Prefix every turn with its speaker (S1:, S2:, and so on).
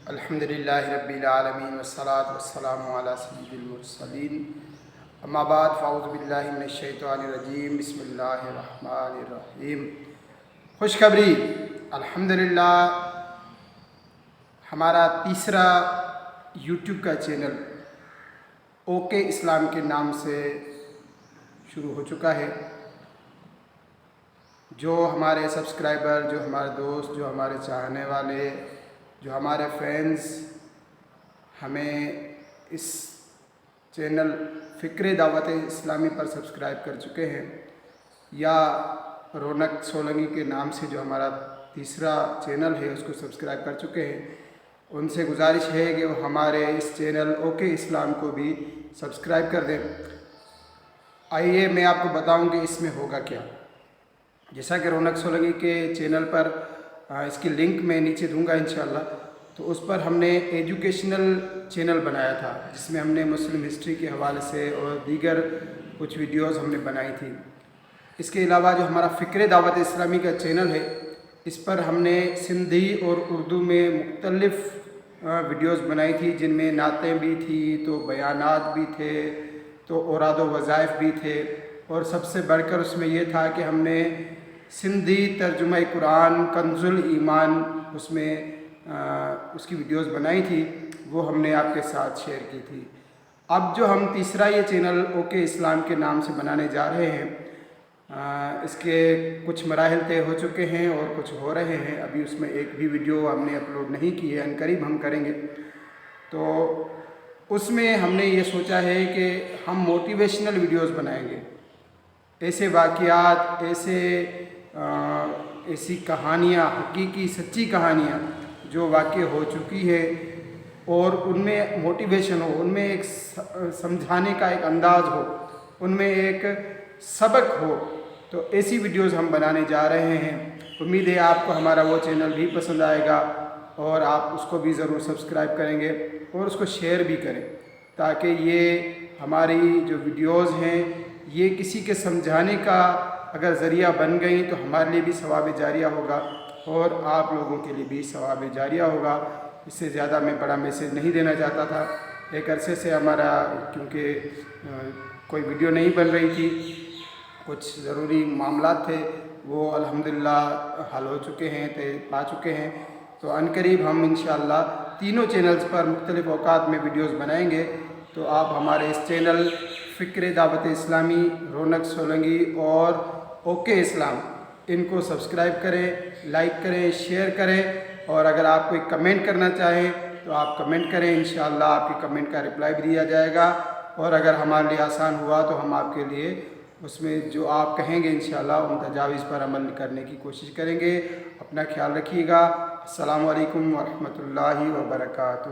S1: الحمدللہ رب العالمین والصلاة والسلام علی سید المرسلین اما بعد فاعوذ باللہ من الشیطان الرجیم بسم اللہ الرحمن الرحیم۔ خوشخبری، الحمدللہ ہمارا تیسرا یوٹیوب کا چینل اوکے اسلام کے نام سے شروع ہو چکا ہے۔ جو ہمارے سبسکرائبر، جو ہمارے دوست، جو ہمارے چاہنے والے، جو ہمارے فینز ہمیں اس چینل فکر دعوت اسلامی پر سبسکرائب کر چکے ہیں، یا رونق سولنگی کے نام سے جو ہمارا تیسرا چینل ہے اس کو سبسکرائب کر چکے ہیں، ان سے گزارش ہے کہ وہ ہمارے اس چینل اوکے اسلام کو بھی سبسکرائب کر دیں۔ آئیے میں آپ کو بتاؤں کہ اس میں ہوگا کیا۔ جیسا کہ رونق سولنگی کے چینل پر اس کی لنک میں نیچے دوں گا انشاءاللہ، تو اس پر ہم نے ایجوکیشنل چینل بنایا تھا، جس میں ہم نے مسلم ہسٹری کے حوالے سے اور دیگر کچھ ویڈیوز ہم نے بنائی تھی۔ اس کے علاوہ جو ہمارا فکر دعوت اسلامی کا چینل ہے، اس پر ہم نے سندھی اور اردو میں مختلف ویڈیوز بنائی تھی، جن میں نعتیں بھی تھی، تو بیانات بھی تھے، تو اوراد و وظائف بھی تھے، اور سب سے بڑھ کر اس میں یہ تھا کہ ہم نے سندھی ترجمہ قرآن کنز الایمان اس میں اس کی ویڈیوز بنائی تھی، وہ ہم نے آپ کے ساتھ شیئر کی تھی۔ اب جو ہم تیسرا یہ چینل اوکے اسلام کے نام سے بنانے جا رہے ہیں، اس کے کچھ مراحل طے ہو چکے ہیں اور کچھ ہو رہے ہیں۔ ابھی اس میں ایک بھی ویڈیو ہم نے اپلوڈ نہیں کی ہے، عنقریب ہم کریں گے۔ تو اس میں ہم نے یہ سوچا ہے کہ ہم موٹیویشنل ویڈیوز بنائیں گے، ایسے واقعات، ایسی کہانیاں، حقیقی سچی کہانیاں جو واقع ہو چکی ہے، اور ان میں موٹیویشن ہو، ان میں ایک سمجھانے کا ایک انداز ہو، ان میں ایک سبق ہو، تو ایسی ویڈیوز ہم بنانے جا رہے ہیں۔ امید ہے آپ کو ہمارا وہ چینل بھی پسند آئے گا، اور آپ اس کو بھی ضرور سبسکرائب کریں گے اور اس کو شیئر بھی کریں، تاکہ یہ ہماری جو ویڈیوز ہیں یہ کسی کے سمجھانے کا اگر ذریعہ بن گئی تو ہمارے لیے بھی ثواب جاریہ ہوگا، اور آپ لوگوں کے لیے بھی ثواب جاریہ ہوگا۔ اس سے زیادہ میں بڑا میسیج نہیں دینا چاہتا تھا۔ ایک عرصے سے ہمارا کیونکہ کوئی ویڈیو نہیں بن رہی تھی، کچھ ضروری معاملات تھے، وہ الحمدللہ حل ہو چکے ہیں، پا چکے ہیں۔ تو عنقریب ہم انشاءاللہ تینوں چینلز پر مختلف اوقات میں ویڈیوز بنائیں گے، تو آپ ہمارے اس چینل فکر دعوت اسلامی، رونق سولنگی اور اوکے اسلام، ان کو سبسکرائب کریں، لائک کریں، شیئر کریں، اور اگر آپ کوئی کمنٹ کرنا چاہیں تو آپ کمنٹ کریں، انشاءاللہ آپ کی کمنٹ کا رپلائی بھی دیا جائے گا، اور اگر ہمارے لیے آسان ہوا تو ہم آپ کے لیے اس میں جو آپ کہیں گے انشاءاللہ ان تجاویز پر عمل کرنے کی کوشش کریں گے۔ اپنا خیال رکھیے گا۔ السلام علیکم ورحمۃ اللہ وبرکاتہ۔